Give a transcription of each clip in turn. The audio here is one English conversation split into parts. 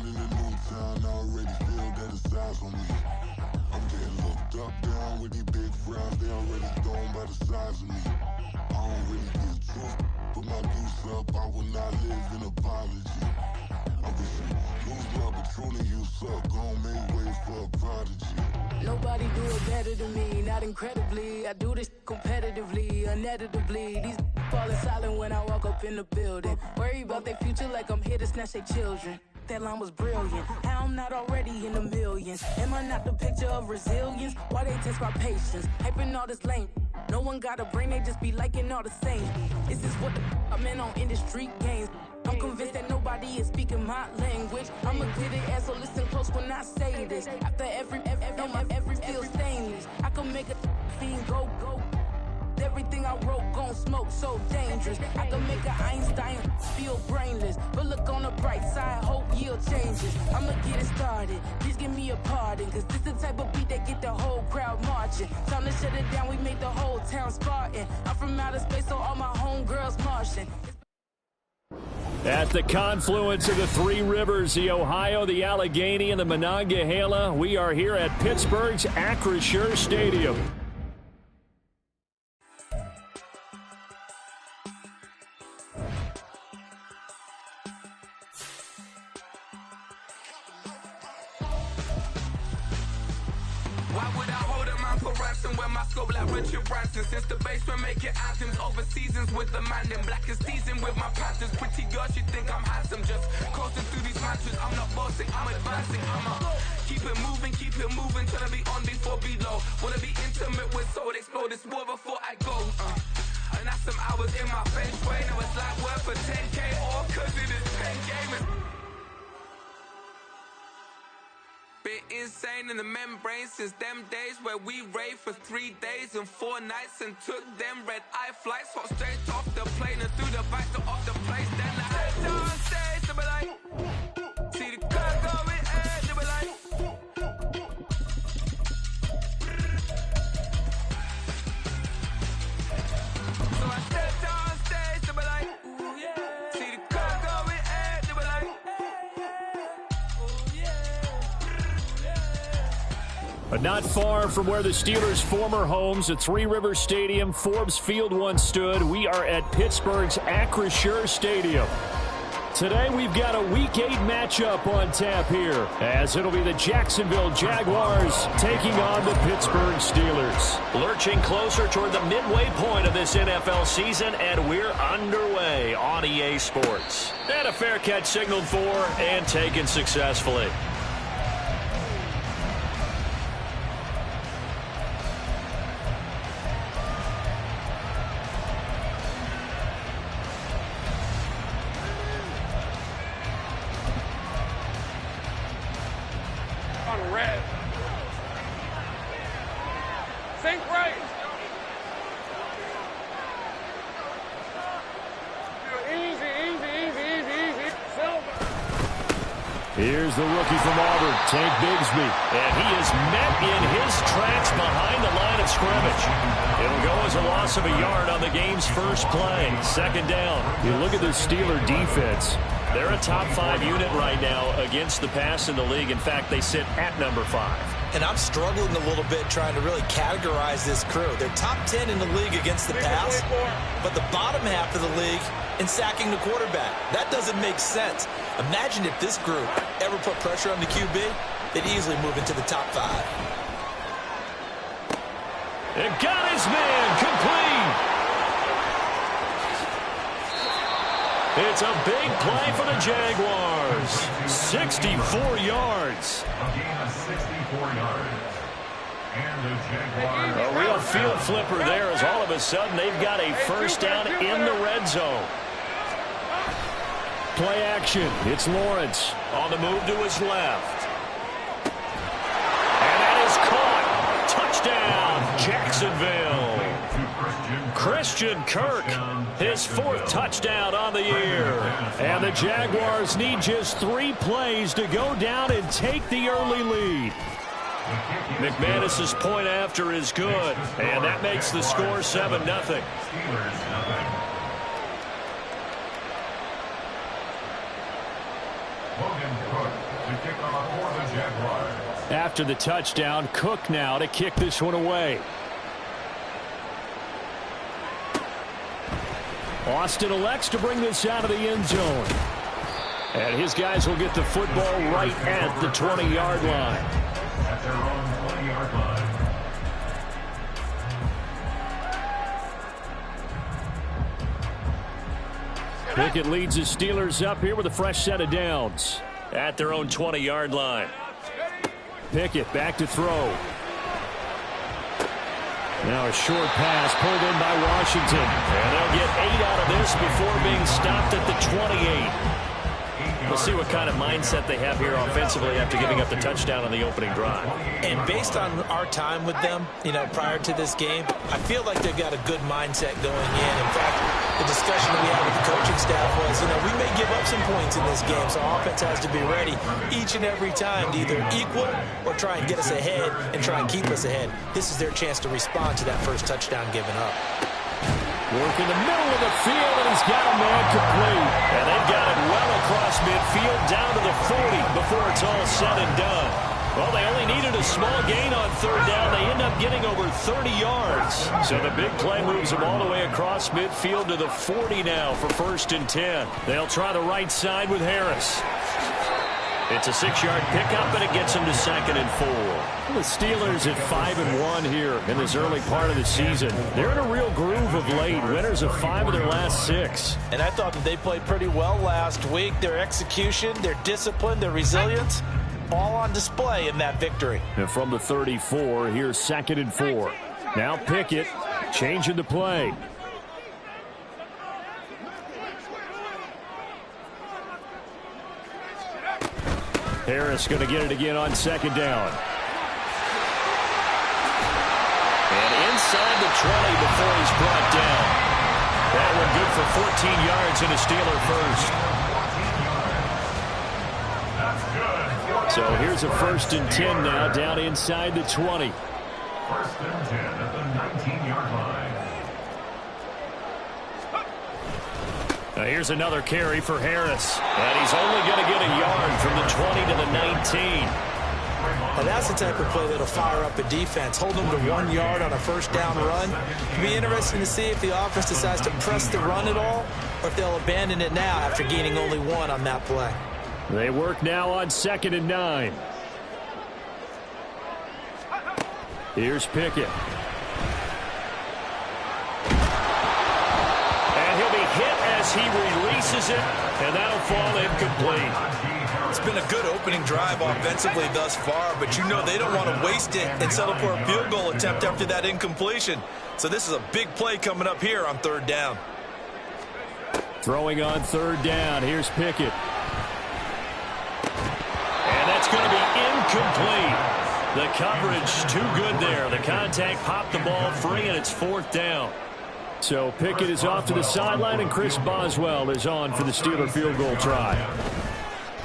in a new town, I already feel that it's eyes on me. I'm getting looked up, down with these big frowns, they already gone by the size of me. I don't really get too, put my goose up, I will not live in apology. I wish you lose my Patron, you suck, gon' make way for a prodigy. Nobody do it better than me, not incredibly. I do this competitively, uneditably. These falling silent when I walk up in the building. Worry about their future like I'm here to snatch their children. That line was brilliant. How I'm not already in the millions? Am I not the picture of resilience? Why they test my patience? Hyping all this lame. No one got a brain, they just be liking all the same. This is what the I'm in on industry games. I'm convinced that nobody is speaking my language. I'ma get it, so listen close when I say this. After every feel stainless. I can make a fiend go. Everything I wrote gon' smoke, so dangerous. I can make an Einstein feel brainless. But look on the bright side, hope yield changes. I'ma get it started, please give me a pardon. Cause this the type of beat that get the whole crowd marching. Time to shut it down, we made the whole town Spartan. I'm from outer space, so all my homegirls Martian. At the confluence of the three rivers, the Ohio, the Allegheny, and the Monongahela, we are here at Pittsburgh's Acrisure Stadium. Why would I hold a man for ransom when my scope like Richard Branson? Since the basement making anthems over seasons with the man in black is teasing with my patterns. Pretty girl, she think I'm handsome. Just coasting through these matches. I'm not bossing, I'm advancing. I'ma keep it moving, trying to be on before below. Wanna be intimate with soul, explode this war before I go. And that's some hours in my feng shui. Now it's like work for 10K or cause it is 10 gamers. Been insane in the membrane since them days where we raved for 3 days and 4 nights and took them red-eye flights. Hot straight off the plane and through the back door of the place. Then I head downstairs to be like, see the car going air to be like. So I step downstairs to be like, ooh yeah. See the car going air to be like. But not far from where the Steelers' former homes at Three Rivers Stadium, Forbes Field once stood, we are at Pittsburgh's Acrisure Stadium. Today we've got a Week 8 matchup on tap here, as it'll be the Jacksonville Jaguars taking on the Pittsburgh Steelers. Lurching closer toward the midway point of this NFL season, and we're underway on EA Sports. And a fair catch signaled for and taken successfully. Red. Think right. Easy. Silver. Here's the rookie from Auburn, Tank Bigsby. And he is met in his tracks behind the line of scrimmage. It'll go as a loss of a yard on the game's first play. Second down. You look at the Steeler defense. They're a top 5 unit right now against the pass in the league. In fact, they sit at number 5. And I'm struggling a little bit trying to really categorize this crew. They're top 10 in the league against the pass, but the bottom half of the league in sacking the quarterback. That doesn't make sense. Imagine if this group ever put pressure on the QB, they'd easily move into the top 5. It got his man complete. It's a big play for the Jaguars. 64 yards. A gain of 64 yards. And the Jaguars. A real field flipper there as all of a sudden they've got a first down in the red zone. Play action. It's Lawrence on the move to his left. And that is caught. Touchdown, Jacksonville. Christian Kirk, his 4th touchdown on the year. And the Jaguars need just 3 plays to go down and take the early lead. McManus's point after is good, and that makes the score 7-0. Logan Cook. after the touchdown. Cook now to kick this one away. Austin elects to bring this out of the end zone. And his guys will get the football right at the 20-yard line. At their own 20-yard line. Pickett leads the Steelers up here with a fresh set of downs. At their own 20-yard line. Pickett back to throw. Now a short pass pulled in by Washington. And they'll get 8 out of this before being stopped at the 28. We'll see what kind of mindset they have here offensively after giving up the touchdown on the opening drive. And based on our time with them, prior to this game, I feel like they've got a good mindset going in. In fact, the discussion that we had with the coaching staff was, we may give up some points in this game, so our offense has to be ready each and every time to either equal or try and get us ahead and try and keep us ahead. This is their chance to respond to that first touchdown given up. Work in the middle of the field, and he's got a man complete. And they've got it well across midfield, down to the 40 before it's all said and done. Well, they only needed a small gain on third down. They end up getting over 30 yards. So the big play moves them all the way across midfield to the 40 now for 1st and 10. They'll try the right side with Harris. It's a 6-yard pickup, and it gets them to 2nd and 4. The Steelers at 5-1 here in this early part of the season. They're in a real groove of late. Winners of 5 of their last 6. And I thought that they played pretty well last week. Their execution, their discipline, their resilience, all on display in that victory. And from the 34, here's 2nd and 4. Now Pickett changing the play. Harris going to get it again on 2nd down. And inside the 20 before he's brought down. That one good for 14 yards and a Steeler first. So here's a 1st and 10 now down inside the 20. 1st and 10 at the 19-yard line. Now here's another carry for Harris. And he's only going to get a yard from the 20 to the 19. And that's the type of play that'll fire up a defense. Hold them to 1 yard on a 1st down run. It'll be interesting to see if the offense decides to press the run at all or if they'll abandon it now after gaining only 1 on that play. They work now on 2nd and 9. Here's Pickett. He releases it, and that'll fall incomplete. It's been a good opening drive offensively thus far, but they don't want to waste it and settle for a field goal attempt after that incompletion. So this is a big play coming up here on 3rd down. Throwing on 3rd down. Here's Pickett. And that's going to be incomplete. The coverage too good there. The contact popped the ball free, and it's 4th down. So Pickett is off to the sideline, and Chris Boswell is on for the Steeler field goal try.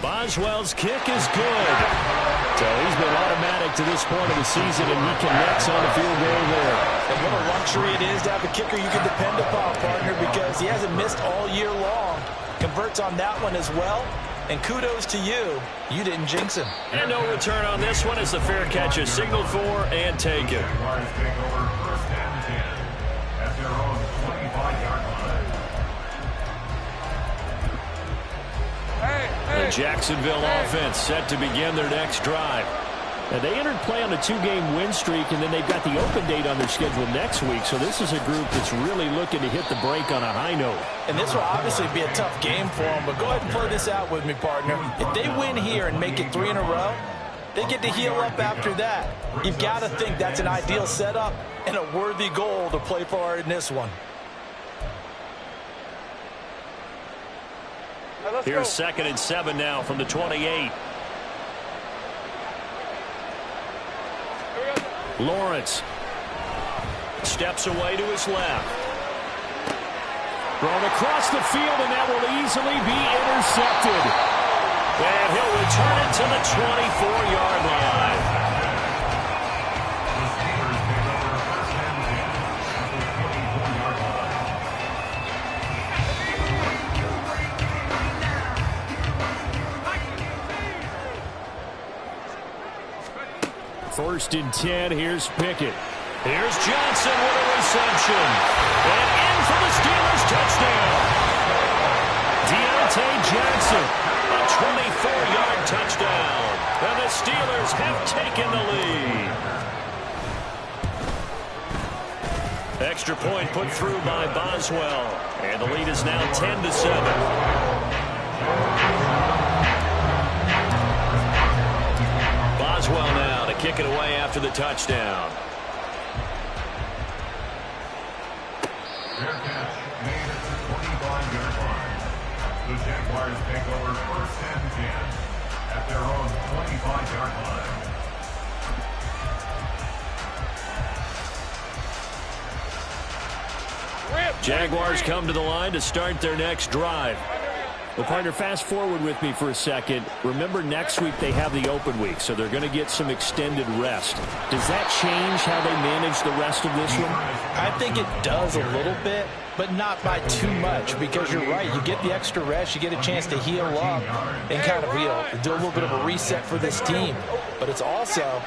Boswell's kick is good. So he's been automatic to this point of the season, and he connects on the field goal there. And what a luxury it is to have a kicker you can depend upon, partner, because he hasn't missed all year long. Converts on that one as well. And kudos to you. You didn't jinx him. And no return on this one as the fair catch is signaled for and taken. The Jacksonville offense set to begin their next drive. Now, they entered play on a 2-game win streak, and then they've got the open date on their schedule next week. So this is a group that's really looking to hit the break on a high note. And this will obviously be a tough game for them, but go ahead and play this out with me, partner. If they win here and make it 3 in a row, they get to heal up after that. You've got to think that's an ideal setup and a worthy goal to play for in this one. Here's 2nd and 7 now from the 28. Lawrence steps away to his left. Thrown across the field, and that will easily be intercepted. And he'll return it to the 24-yard line. 1st and 10. Here's Pickett. Here's Johnson with a reception. And in for the Steelers touchdown. Deontay Johnson, a 24-yard touchdown. And the Steelers have taken the lead. Extra point put through by Boswell. And the lead is now 10-7. Boswell now to kick it away after the touchdown. Fair catch made at the 25-yard line. The Jaguars take over 1st and 10 at their own 25-yard line. Jaguars come to the line to start their next drive. Well, partner, fast forward with me for a second. Remember, next week they have the open week, so they're going to get some extended rest. Does that change how they manage the rest of this one? I think it does a little bit, but not by too much, because you're right. You get the extra rest. You get a chance to heal up and kind of do a little bit of a reset for this team. But it's also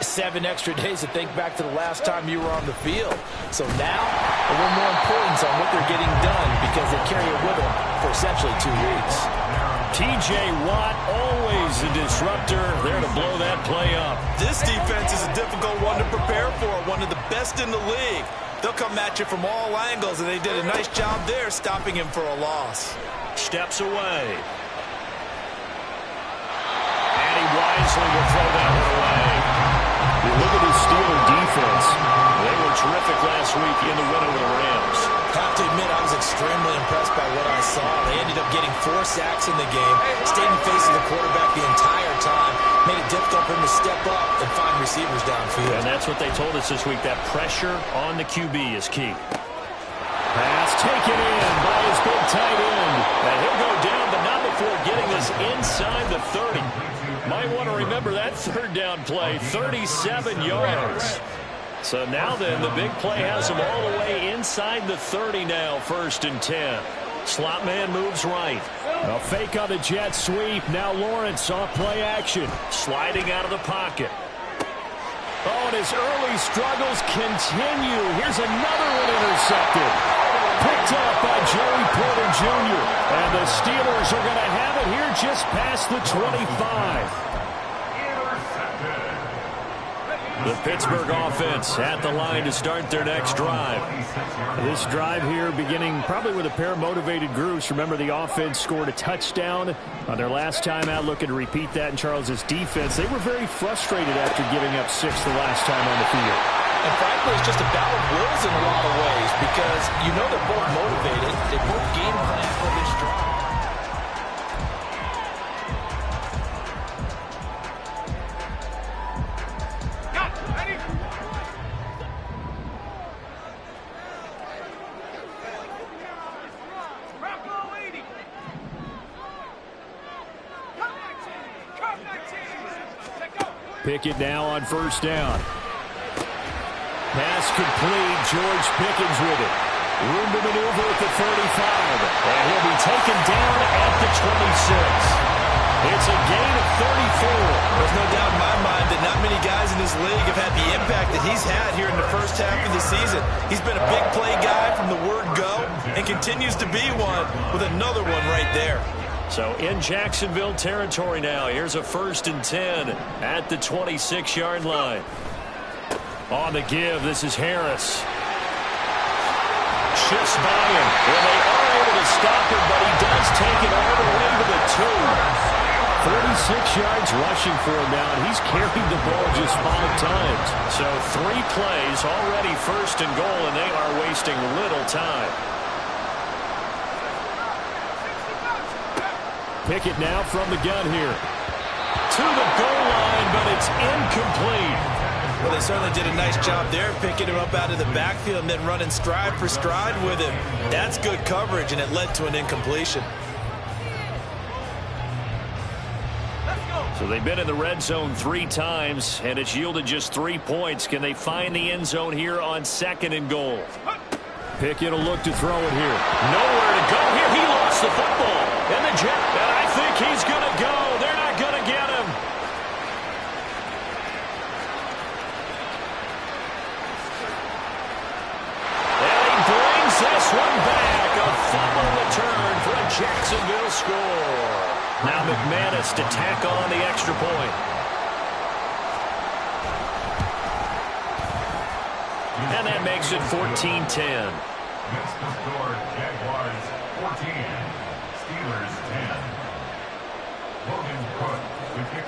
7 extra days to think back to the last time you were on the field. So now, a little more importance on what they're getting done, because they carry it with them for essentially 2 weeks. T.J. Watt, always a disruptor, there to blow that play up. This defense is a difficult one to prepare for, one of the best in the league. They'll come at you from all angles, and they did a nice job there stopping him for a loss. Steps away. And he wisely will throw that one away. You look at the Steeler defense. They were terrific last week in the win over the Rams. Have to admit, I was extremely impressed by what I saw. They ended up getting 4 sacks in the game, stayed in face of the quarterback the entire time, made it difficult for him to step up and find receivers downfield. And that's what they told us this week, that pressure on the QB is key. Pass taken in by his big tight end. And he'll go down, but not before getting this inside the 30. Might want to remember that 3rd down play, 37 yards. So now then, the big play has him all the way inside the 30 now, 1st and 10. Slot man moves right. A fake on the jet sweep. Now Lawrence off play action. Sliding out of the pocket. Oh, and his early struggles continue. Here's another one intercepted. Picked up by Joey Porter Jr. And the Steelers are going to have it here just past the 25. The Pittsburgh offense at the line to start their next drive. This drive here beginning probably with a pair of motivated groups. Remember, the offense scored a touchdown on their last time out. Looking to repeat that in Charles's defense. They were very frustrated after giving up 6 the last time on the field. And frankly, it's just a battle of wills in a lot of ways, because you know they're both motivated. They both game plan for this drive. Pickett now on 1st down. Pass complete. George Pickens with it. Room to maneuver at the 35. And he'll be taken down at the 26. It's a gain of 34. There's no doubt in my mind that not many guys in this league have had the impact that he's had here in the first half of the season. He's been a big play guy from the word go and continues to be one with another one right there. So in Jacksonville territory now. Here's a 1st and 10 at the 26-yard line. On the give, this is Harris. Shifts by him. Well, they are able to stop him, but he does take it all the way to the 2. 36 yards rushing for him now, and he's carried the ball just 5 times. So 3 plays, already 1st and goal, and they are wasting little time. Pickett now from the gun here. To the goal line, but it's incomplete. Well, they certainly did a nice job there, picking him up out of the backfield and then running stride for stride with him. That's good coverage, and it led to an incompletion. So they've been in the red zone 3 times, and it's yielded just 3 points. Can they find the end zone here on 2nd and goal? Pickett will look to throw it here. Nowhere to go here. He lost the football. And the Jet, and I think he's going to go. They're not going to get him. Now McManus to tack on the extra point. And that makes it 14-10. Next to score, Jaguars 14, Steelers 10. Logan Cook.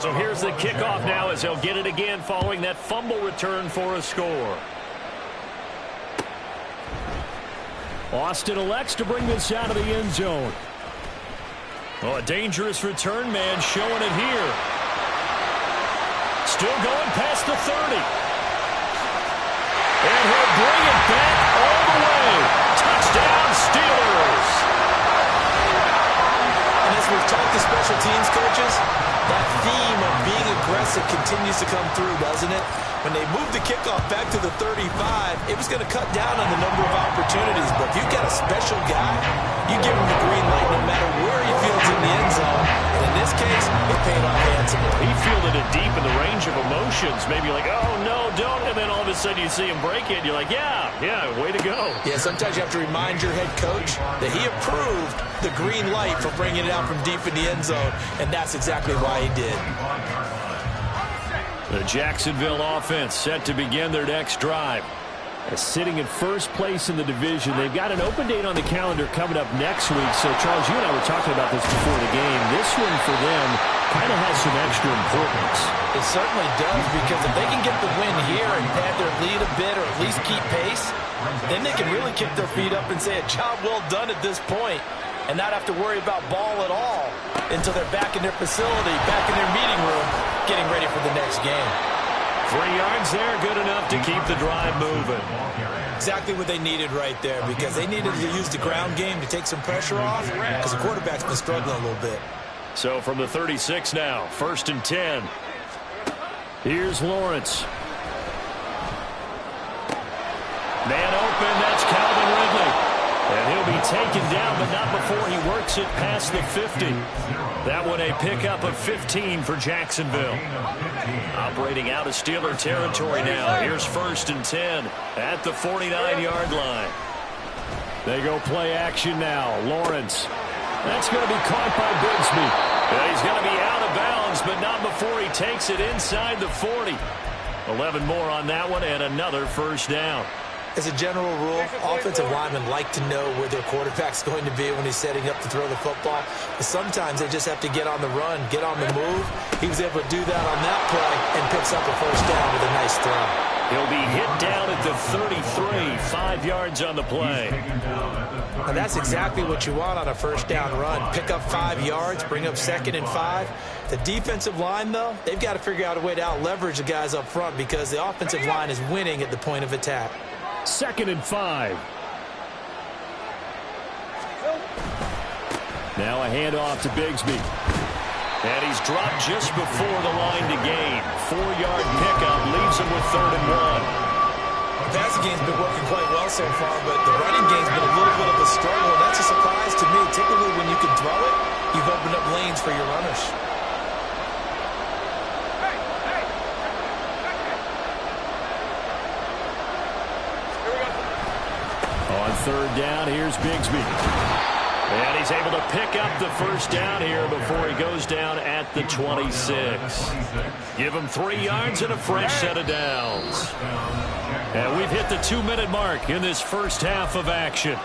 So here's the kickoff now as he'll get it again following that fumble return for a score. Austin elects to bring this out of the end zone. Oh, a dangerous return man showing it here. Still going past the 30. And he'll bring it back all the way. Touchdown, Steelers. And as we've talked to special teams coaches, that theme of being aggressive continues to come through, doesn't it? When they moved the kickoff back to the 35, it was going to cut down on the number of opportunities. But if you've got a special guy, you give him the green light no matter where he fields in the end zone. And in this case, it paid off handsomely. He fielded it deep in the range of emotions. Maybe like, oh, no, don't. And then all of a sudden you see him break it. And you're like, yeah, way to go. Yeah, sometimes you have to remind your head coach that he approved the green light for bringing it out from deep in the end zone. And that's exactly why he did. The Jacksonville offense set to begin their next drive. Sitting in first place in the division. They've got an open date on the calendar coming up next week. So, Charles, you and I were talking about this before the game. This one for them kind of has some extra importance. It certainly does, because if they can get the win here and pad their lead a bit or at least keep pace, then they can really kick their feet up and say a job well done at this point and not have to worry about ball at all until they're back in their facility, back in their meeting room, getting ready for the next game. 3 yards there, good enough to keep the drive moving. Exactly what they needed right there, because they needed to use the ground game to take some pressure off, because the quarterback's been struggling a little bit. So from the 36 now, 1st and 10. Here's Lawrence. Man open, that's Calvin Ridley. And he'll be taken down, but not before he works it past the 50. That one a pickup of 15 for Jacksonville. Operating out of Steeler territory now. Here's 1st and 10 at the 49-yard line. They go play action now. Lawrence. That's going to be caught by Bigsby. And he's going to be out of bounds, but not before he takes it inside the 40. 11 more on that one and another first down. As a general rule, offensive linemen like to know where their quarterback's going to be when he's setting up to throw the football. But sometimes they just have to get on the run, get on the move. He was able to do that on that play and picks up a first down with a nice throw. He'll be hit down at the 33, 5 yards on the play. And that's exactly what you want on a first down run. Pick up 5 yards, bring up 2nd and 5. The defensive line, though, they've got to figure out a way to out-leverage the guys up front because the offensive line is winning at the point of attack. 2nd and 5. Now a handoff to Bigsby. And he's dropped just before the line to gain. 4-yard pickup leaves him with 3rd and 1. The passing game's been working quite well so far, but the running game's been a little bit of a struggle, and that's a surprise to me. Typically, when you can throw it, you've opened up lanes for your runners. On 3rd down, here's Bigsby. And he's able to pick up the first down here before he goes down at the 26. Give him 3 yards and a fresh set of downs. And we've hit the 2-minute mark in this first half of action.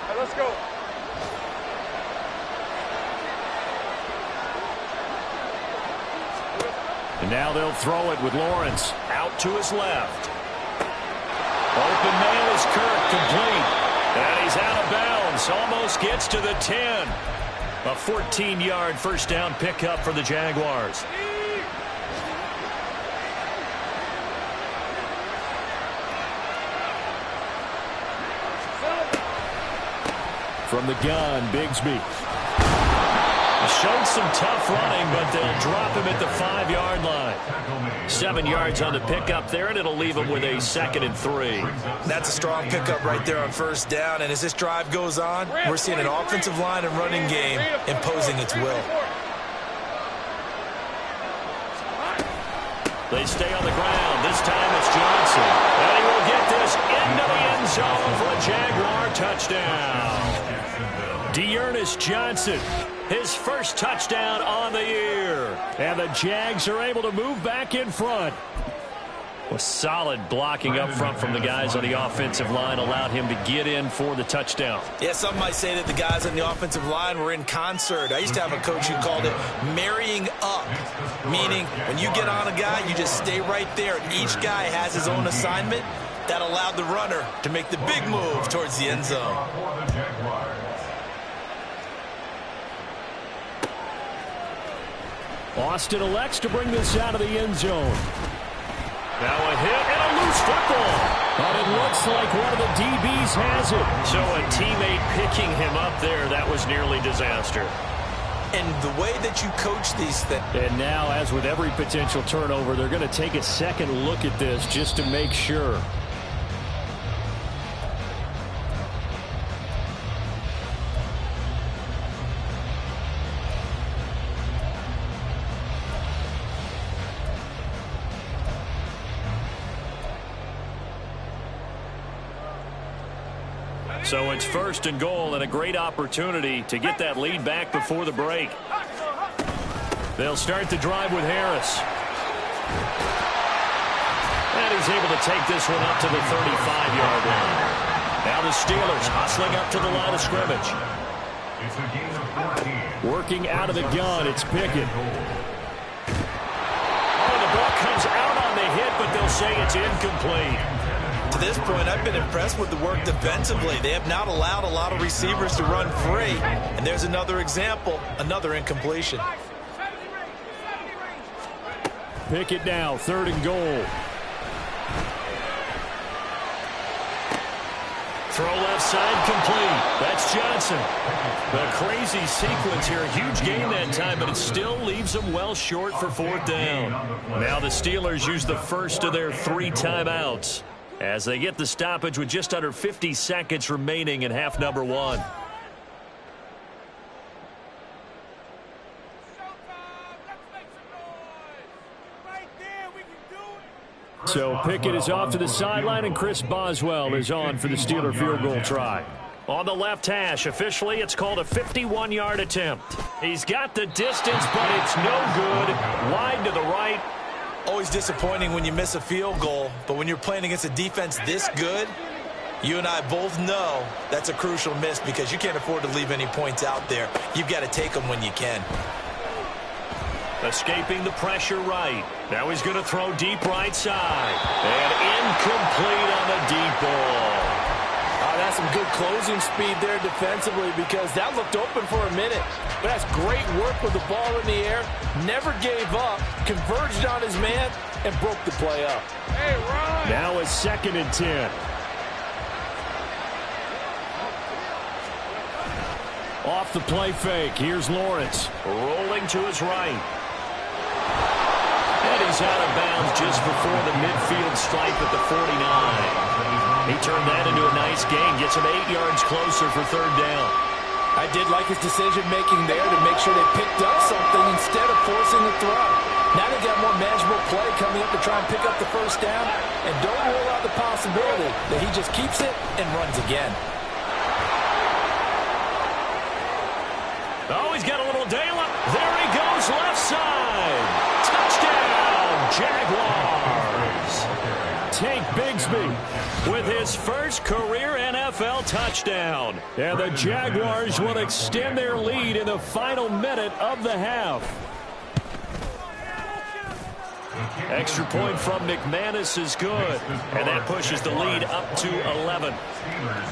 Right, let's go. And now they'll throw it with Lawrence out to his left. Open man is Kirk, complete. And he's out of bounds. Almost gets to the 10. A 14-yard first down pickup for the Jaguars. From the gun, Bigsby. Showed some tough running, but they'll drop him at the 5-yard line. 7 yards on the pickup there, and it'll leave him with a 2nd and 3. That's a strong pickup right there on first down, and as this drive goes on, we're seeing an offensive line and running game imposing its will. They stay on the ground. This time it's Johnson. And he will get this into the end zone for a Jaguar touchdown. Dearness Johnson, his first touchdown on the year. And the Jags are able to move back in front. Well, solid blocking up front from the guys on the offensive line allowed him to get in for the touchdown. Yeah, some might say that the guys on the offensive line were in concert. I used to have a coach who called it marrying up, meaning when you get on a guy, you just stay right there. Each guy has his own assignment. That allowed the runner to make the big move towards the end zone. Austin elects to bring this out of the end zone. Now a hit and a loose football. But it looks like one of the DBs has it. So a teammate picking him up there, that was nearly disaster. And the way that you coach these things. And now, as with every potential turnover, they're going to take a second look at this just to make sure. So it's 1st and goal and a great opportunity to get that lead back before the break. They'll start the drive with Harris. And he's able to take this one up to the 35-yard line. Now the Steelers hustling up to the line of scrimmage. Working out of the gun, it's Pickett. Oh, the ball comes out on the hit, but they'll say it's incomplete. To this point, I've been impressed with the work defensively. They have not allowed a lot of receivers to run free. And there's another example, another incompletion. Pickett now, 3rd and goal. Throw left side complete. That's Johnson. A crazy sequence here. Huge gain that time, but it still leaves them well short for 4th down. Now the Steelers use the first of their 3 timeouts as they get the stoppage with just under 50 seconds remaining in half number 1. So Pickett is off to the sideline, and Chris Boswell is on for the Steeler field goal try. On the left hash, officially it's called a 51-yard attempt. He's got the distance, but it's no good. Wide to the right. Always disappointing when you miss a field goal, but when you're playing against a defense this good, you and I both know that's a crucial miss because you can't afford to leave any points out there. You've got to take them when you can. Escaping the pressure right. Now he's going to throw deep right side. And incomplete on the deep ball. That's some good closing speed there defensively because that looked open for a minute. But that's great work with the ball in the air. Never gave up, converged on his man, and broke the play up. Hey, Ron. Now it's 2nd and 10. Off the play fake. Here's Lawrence. Rolling to his right. And he's out of bounds just before the midfield stripe at the 49. He turned that into a nice gain. Gets him 8 yards closer for 3rd down. I did like his decision-making there to make sure they picked up something instead of forcing the throw. Now they got more manageable play coming up to try and pick up the 1st down. And don't rule out the possibility that he just keeps it and runs again. Oh, he's got a little daylight. There he goes, left side. Touchdown, Jaguars. Tank Bigsby with his first career NFL touchdown. And the Jaguars will extend their lead in the final minute of the half. Extra point from McManus is good. And that pushes the lead up to 11. Steelers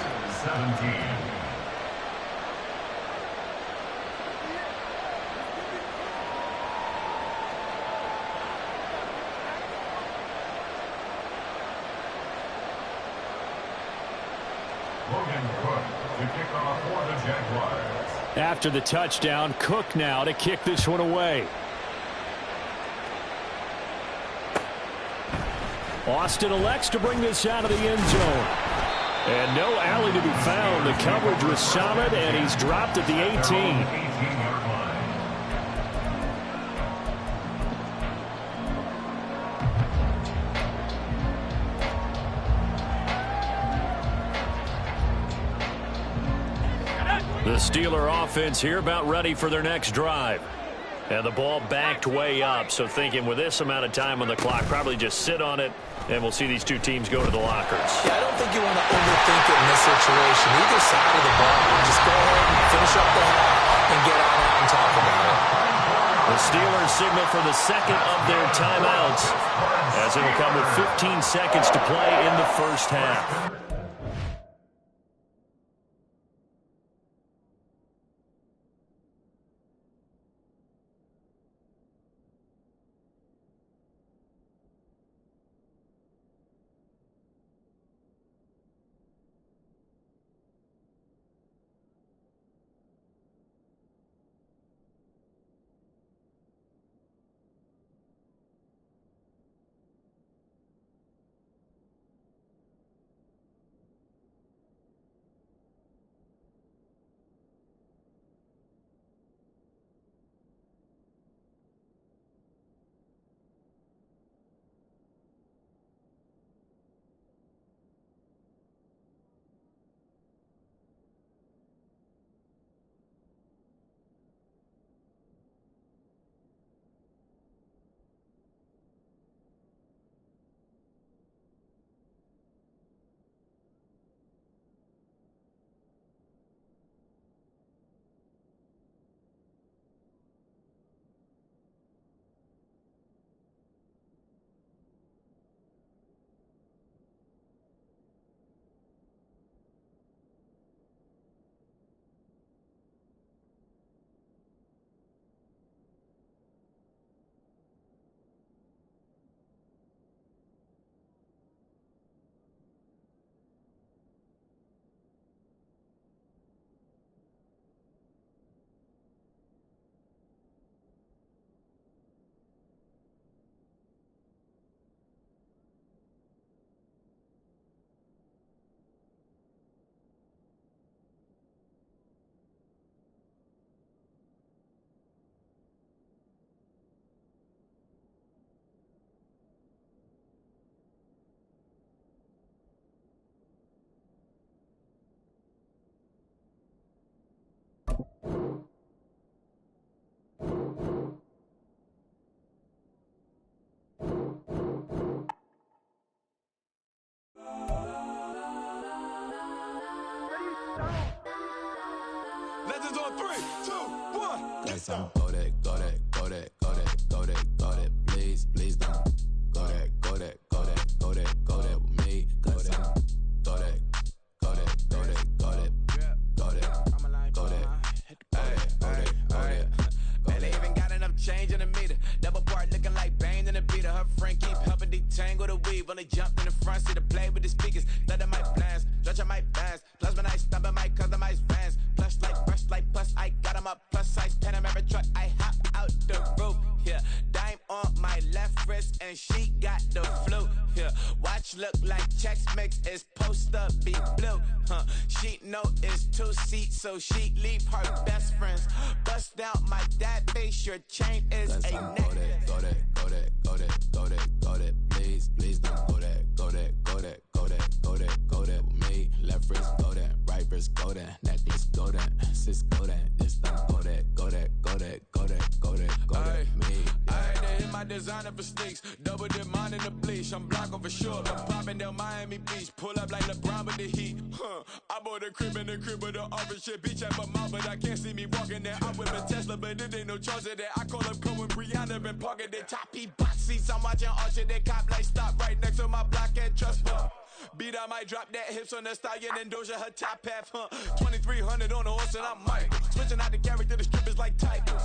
17. After the touchdown, Cook now to kick this one away. Austin elects to bring this out of the end zone. And no alley to be found. The coverage was solid, and he's dropped at the 18. The The Steeler offense here about ready for their next drive. And the ball backed way up, so thinking with this amount of time on the clock, probably just sit on it, and we'll see these two teams go to the lockers. Yeah, I don't think you want to overthink it in this situation. Either side of the ball, just go ahead and finish up the half and get on out and talk about it. The Steelers signal for the second of their timeouts, as it'll come with 15 seconds to play in the first half. Legends on 3, 2, 1. Yes, I'm go that, go that, go that, go that, go that, go that. Please, please don't go that, go that, go that, go that, go that with me. Go that, go that, go that, go that, go that, go that, go that, go that. Man, they even got enough change in the meter. Double part looking like Bane in the beater. Her friend keep helping detangle the weave. Only jumped in the front seat to play with the speakers. Let my plans, stretch on my bands. Plus when I stumble my customized vans. Plush like fresh like plus I got them up plus size Panamera truck. I hop out the roof. Yeah, dime on my left wrist and she got the flu. Yeah, watch look like Chex Mix is supposed to be blue. She know it's 2 seats, so she leave her best friends. Bust down my dad face, your chain is a necklace. Go that, go that, go that, go that, go that. Please, please don't go that, go that, go that, go that, go that, go that with me. Left wrist go that, right wrist go that, necklace go that, sis go that, this don't go that, go that, go that, go that, go that, go that, me. I had to hit my designer for sneaks, double dip mine in the bleach. I'm blocking for sure, I'm popping down Miami Beach, pull up like LeBron with the heat. I bought a crib in the crib with the office shit, beach at my mouth, but I can't see me walking there. I'm with a Tesla, but it ain't no charge of that. I call up Cohen, Brianna, been parking the top box seats. I'm watching Archer, they cop like stop right next to my block and trust me. Beat, I might drop that hips on the stallion and Doja her top half, 2300 on the horse and I'm Mike. Switching out the character, the strippers like Tigers.